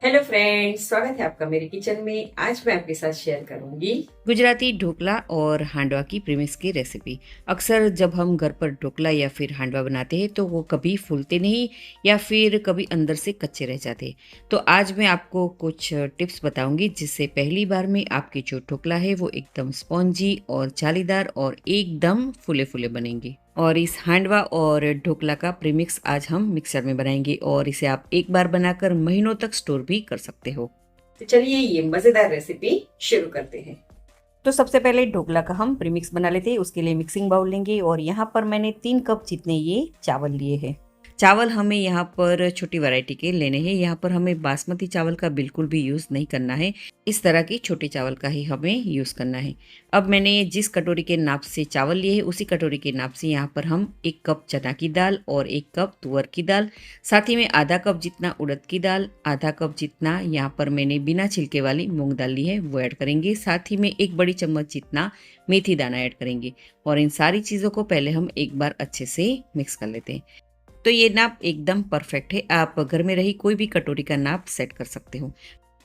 Hello friends, स्वागत है आपका मेरे किचन में। आज मैं आपके साथ शेयर करूंगी गुजराती ढोकला और हांडवा की प्रीमिक्स की रेसिपी। अक्सर जब हम घर पर ढोकला या फिर हांडवा बनाते हैं तो वो कभी फूलते नहीं या फिर कभी अंदर से कच्चे रह जाते हैं। तो आज मैं आपको कुछ टिप्स बताऊंगी जिससे पहली बार में आपके जो ढोकला है वो एकदम स्पॉन्जी और जालीदार और एकदम फूले फूले बनेंगे। और इस हांडवा और ढोकला का प्रीमिक्स आज हम मिक्सर में बनाएंगे और इसे आप एक बार बनाकर महीनों तक स्टोर भी कर सकते हो। तो चलिए ये मजेदार रेसिपी शुरू करते हैं। तो सबसे पहले ढोकला का हम प्रीमिक्स बना लेते हैं। उसके लिए मिक्सिंग बाउल लेंगे और यहाँ पर मैंने 3 कप जितने ये चावल लिए हैं। चावल हमें यहाँ पर छोटी वैरायटी के लेने हैं। यहाँ पर हमें बासमती चावल का बिल्कुल भी यूज़ नहीं करना है। इस तरह की छोटे चावल का ही हमें यूज़ करना है। अब मैंने जिस कटोरी के नाप से चावल लिए हैं उसी कटोरी के नाप से यहाँ पर हम 1 कप चना की दाल और 1 कप तुअर की दाल, साथ ही में आधा कप जितना उड़द की दाल, आधा कप जितना यहाँ पर मैंने बिना छिलके वाली मूंग दाल ली है वो ऐड करेंगे। साथ ही में 1 बड़ी चम्मच जितना मेथी दाना ऐड करेंगे और इन सारी चीज़ों को पहले हम एक बार अच्छे से मिक्स कर लेते हैं। तो ये नाप एकदम परफेक्ट है। आप घर में रही कोई भी कटोरी का नाप सेट कर सकते हो।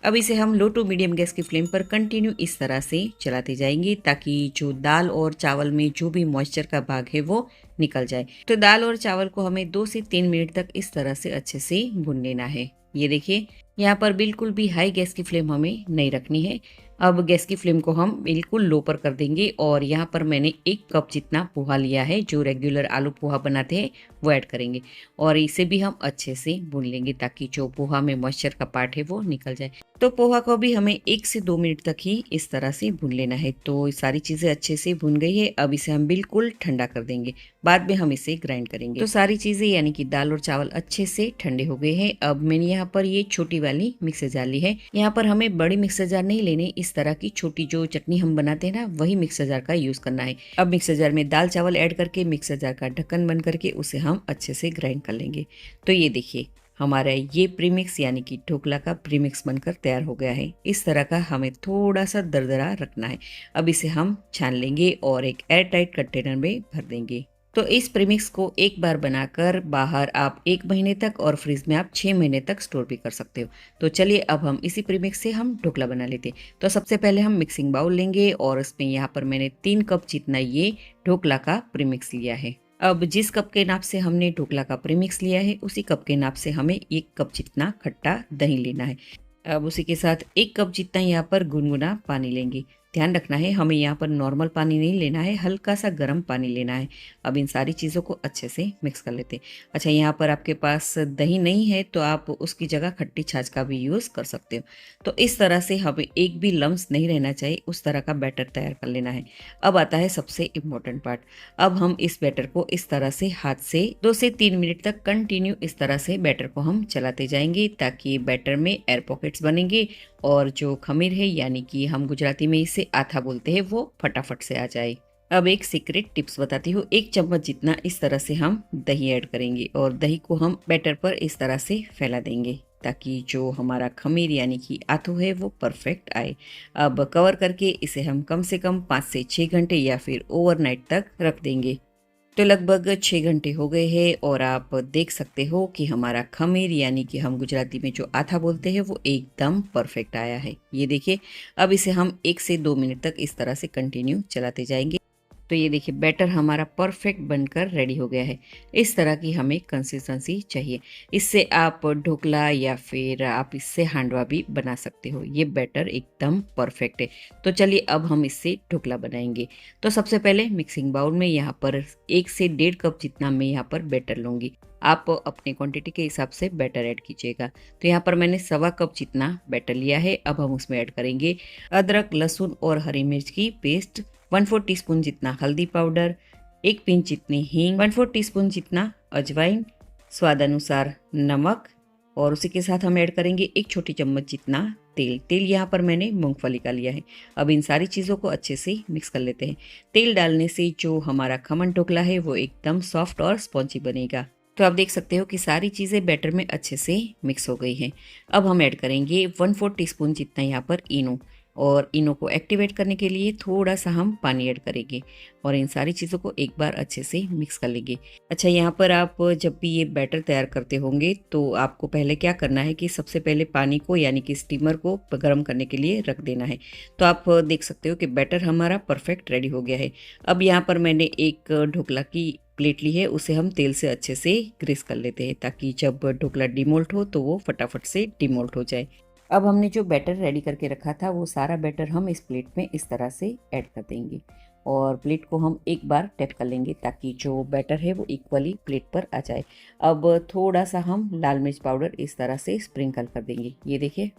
अब इसे हम लो टू मीडियम गैस की फ्लेम पर कंटिन्यू इस तरह से चलाते जाएंगे ताकि जो दाल और चावल में जो भी मॉइस्चर का भाग है वो निकल जाए। तो दाल और चावल को हमें 2 से 3 मिनट तक इस तरह से अच्छे से भून लेना है। ये देखिए, यहाँ पर बिल्कुल भी हाई गैस की फ्लेम हमें नहीं रखनी है। अब गैस की फ्लेम को हम बिल्कुल लो पर कर देंगे और यहाँ पर मैंने 1 कप जितना पोहा लिया है। जो रेगुलर आलू पोहा बनाते हैं वो ऐड करेंगे और इसे भी हम अच्छे से भून लेंगे ताकि जो पोहा में मॉइस्चर का पार्ट है वो निकल जाए। तो पोहा को भी हमें 1 से 2 मिनट तक ही इस तरह से भून लेना है। तो ये सारी चीज़ें अच्छे से भून गई है। अब इसे हम बिल्कुल ठंडा कर देंगे, बाद में हम इसे ग्राइंड करेंगे। तो सारी चीज़ें यानी कि दाल और चावल अच्छे से ठंडे हो गए हैं। अब मैंने यहाँ पर ये छोटी वाली मिक्सर जार ली है। यहाँ पर हमें बड़ी मिक्सर जार नहीं लेने, इस तरह की छोटी जो चटनी हम बनाते हैं ना वही मिक्सर जार का यूज करना है। अब मिक्सर जार में दाल चावल ऐड करके मिक्सर जार का ढक्कन बंद करके उसे हम अच्छे से ग्राइंड कर लेंगे। तो ये देखिए, हमारा ये प्रीमिक्स यानी कि ढोकला का प्रीमिक्स बनकर तैयार हो गया है। इस तरह का हमें थोड़ा सा दरदरा रखना है। अब इसे हम छान लेंगे और एक एयर टाइट कंटेनर में भर देंगे। तो इस प्रीमिक्स को एक बार बनाकर बाहर आप 1 महीने तक और फ्रिज में आप 6 महीने तक स्टोर भी कर सकते हो। तो चलिए अब हम इसी प्रीमिक्स से हम ढोकला बना लेते हैं। तो सबसे पहले हम मिक्सिंग बाउल लेंगे और इसमें यहाँ पर मैंने 3 कप जितना ये ढोकला का प्रीमिक्स लिया है। अब जिस कप के नाप से हमने ढोकला का प्रीमिक्स लिया है उसी कप के नाप से हमें 1 कप जितना खट्टा दही लेना है। अब उसी के साथ 1 कप जितना यहाँ पर गुनगुना पानी लेंगे। ध्यान रखना है, हमें यहाँ पर नॉर्मल पानी नहीं लेना है, हल्का सा गर्म पानी लेना है। अब इन सारी चीज़ों को अच्छे से मिक्स कर लेते हैं। अच्छा, यहाँ पर आपके पास दही नहीं है तो आप उसकी जगह खट्टी छाछ का भी यूज़ कर सकते हो। तो इस तरह से हमें एक भी लम्स नहीं रहना चाहिए, उस तरह का बैटर तैयार कर लेना है। अब आता है सबसे इम्पोर्टेंट पार्ट। अब हम इस बैटर को इस तरह से हाथ से 2 से 3 मिनट तक कंटिन्यू इस तरह से बैटर को हम चलाते जाएंगे ताकि बैटर में एयर पॉकेट्स बनेंगे और जो खमीर है यानी कि हम गुजराती में इसे आथा बोलते हैं वो फटाफट से आ जाए। अब एक सीक्रेट टिप्स बताती हूँ। 1 चम्मच जितना इस तरह से हम दही ऐड करेंगे और दही को हम बैटर पर इस तरह से फैला देंगे ताकि जो हमारा खमीर यानी कि आथो है वो परफेक्ट आए। अब कवर करके इसे हम कम से कम 5 से 6 घंटे या फिर ओवरनाइट तक रख देंगे। तो लगभग 6 घंटे हो गए हैं और आप देख सकते हो कि हमारा खमीर यानी कि हम गुजराती में जो आथा बोलते हैं वो एकदम परफेक्ट आया है। ये देखिए, अब इसे हम 1 से 2 मिनट तक इस तरह से कंटिन्यू चलाते जाएंगे। तो ये देखिए, बैटर हमारा परफेक्ट बनकर रेडी हो गया है। इस तरह की हमें कंसिस्टेंसी चाहिए। इससे आप ढोकला या फिर आप इससे हांडवा भी बना सकते हो। ये बैटर एकदम परफेक्ट है। तो चलिए अब हम इससे ढोकला बनाएंगे। तो सबसे पहले मिक्सिंग बाउल में यहाँ पर 1 से 1.5 कप जितना मैं यहाँ पर बैटर लूँगी। आप अपने क्वांटिटी के हिसाब से बैटर ऐड कीजिएगा। तो यहाँ पर मैंने 1.25 कप जितना बैटर लिया है। अब हम उसमें ऐड करेंगे अदरक, लहसुन और हरी मिर्च की पेस्ट, 1/4 टीस्पून जितना हल्दी पाउडर, 1 पिंच जितनी हींग, 1/4 टीस्पून जितना अजवाइन, स्वाद अनुसार नमक और उसी के साथ हम ऐड करेंगे 1 छोटी चम्मच जितना तेल। तेल यहाँ पर मैंने मूंगफली का लिया है। अब इन सारी चीज़ों को अच्छे से मिक्स कर लेते हैं। तेल डालने से जो हमारा खमन ढोकला है वो एकदम सॉफ्ट और स्पॉन्जी बनेगा। तो आप देख सकते हो कि सारी चीज़ें बैटर में अच्छे से मिक्स हो गई हैं। अब हम ऐड करेंगे 1/4 टीस्पून जितना यहाँ पर इनो और इनो को एक्टिवेट करने के लिए थोड़ा सा हम पानी ऐड करेंगे और इन सारी चीज़ों को एक बार अच्छे से मिक्स कर लेंगे। अच्छा, यहाँ पर आप जब भी ये बैटर तैयार करते होंगे तो आपको पहले क्या करना है कि सबसे पहले पानी को यानी कि स्टीमर को गर्म करने के लिए रख देना है। तो आप देख सकते हो कि बैटर हमारा परफेक्ट रेडी हो गया है। अब यहाँ पर मैंने एक ढोकला की प्लेट ली है, उसे हम तेल से अच्छे से ग्रीस कर लेते हैं ताकि जब ढोकला डिमोल्ट हो तो वो फटाफट से डिमोल्ट हो जाए। अब हमने जो बैटर रेडी करके रखा था वो सारा बैटर हम इस प्लेट में इस तरह से ऐड कर देंगे और प्लेट को हम एक बार टैप कर लेंगे ताकि जो बैटर है वो इक्वली प्लेट पर आ जाए। अब थोड़ा सा हम लाल मिर्च पाउडर इस तरह से स्प्रिंकल कर देंगे, ये देखिए।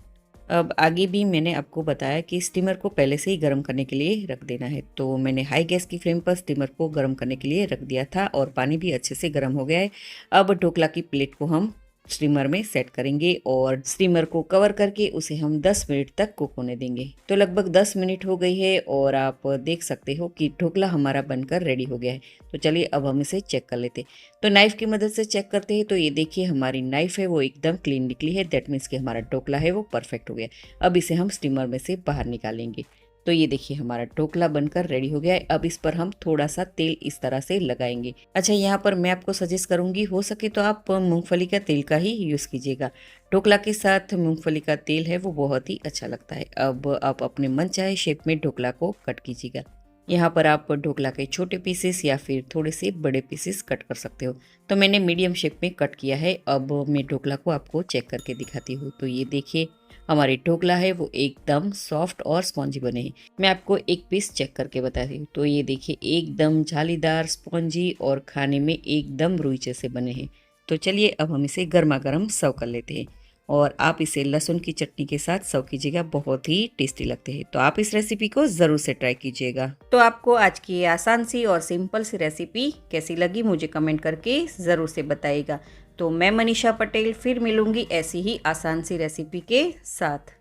अब आगे भी मैंने आपको बताया कि स्टीमर को पहले से ही गर्म करने के लिए रख देना है, तो मैंने हाई गैस की फ्लेम पर स्टीमर को गर्म करने के लिए रख दिया था और पानी भी अच्छे से गर्म हो गया है। अब ढोकला की प्लेट को हम स्टीमर में सेट करेंगे और स्टीमर को कवर करके उसे हम 10 मिनट तक कुक होने देंगे। तो लगभग 10 मिनट हो गई है और आप देख सकते हो कि ढोकला हमारा बनकर रेडी हो गया है। तो चलिए अब हम इसे चेक कर लेते हैं। तो नाइफ़ की मदद से चेक करते हैं, तो ये देखिए हमारी नाइफ़ है वो एकदम क्लीन निकली है। दैट मीन्स कि हमारा ढोकला है वो परफेक्ट हो गया। अब इसे हम स्टीमर में से बाहर निकालेंगे। तो ये देखिए हमारा ढोकला बनकर रेडी हो गया है। अब इस पर हम थोड़ा सा तेल इस तरह से लगाएंगे। अच्छा, यहाँ पर मैं आपको सजेस्ट करूंगी, हो सके तो आप मूंगफली का तेल का ही यूज़ कीजिएगा। ढोकला के साथ मूंगफली का तेल है वो बहुत ही अच्छा लगता है। अब आप अपने मन चाहे शेप में ढोकला को कट कीजिएगा। यहाँ पर आप ढोकला के छोटे पीसेस या फिर थोड़े से बड़े पीसेस कट कर सकते हो। तो मैंने मीडियम शेप में कट किया है। अब मैं ढोकला को आपको चेक करके दिखाती हूँ। तो ये देखिए हमारे ढोकला है वो एकदम सॉफ्ट और स्पॉन्जी बने हैं। मैं आपको एक पीस चेक करके बताती हूँ। तो ये देखिए एकदम जालीदार, स्पॉन्जी और खाने में एकदम रुई जैसे बने हैं। तो चलिए अब हम इसे गर्मा गर्म सर्व कर लेते हैं और आप इसे लहसुन की चटनी के साथ सर्व कीजिएगा, बहुत ही टेस्टी लगते हैं। तो आप इस रेसिपी को ज़रूर से ट्राई कीजिएगा। तो आपको आज की ये आसान सी और सिंपल सी रेसिपी कैसी लगी मुझे कमेंट करके ज़रूर से बताइएगा। तो मैं मनीषा पटेल फिर मिलूंगी ऐसी ही आसान सी रेसिपी के साथ।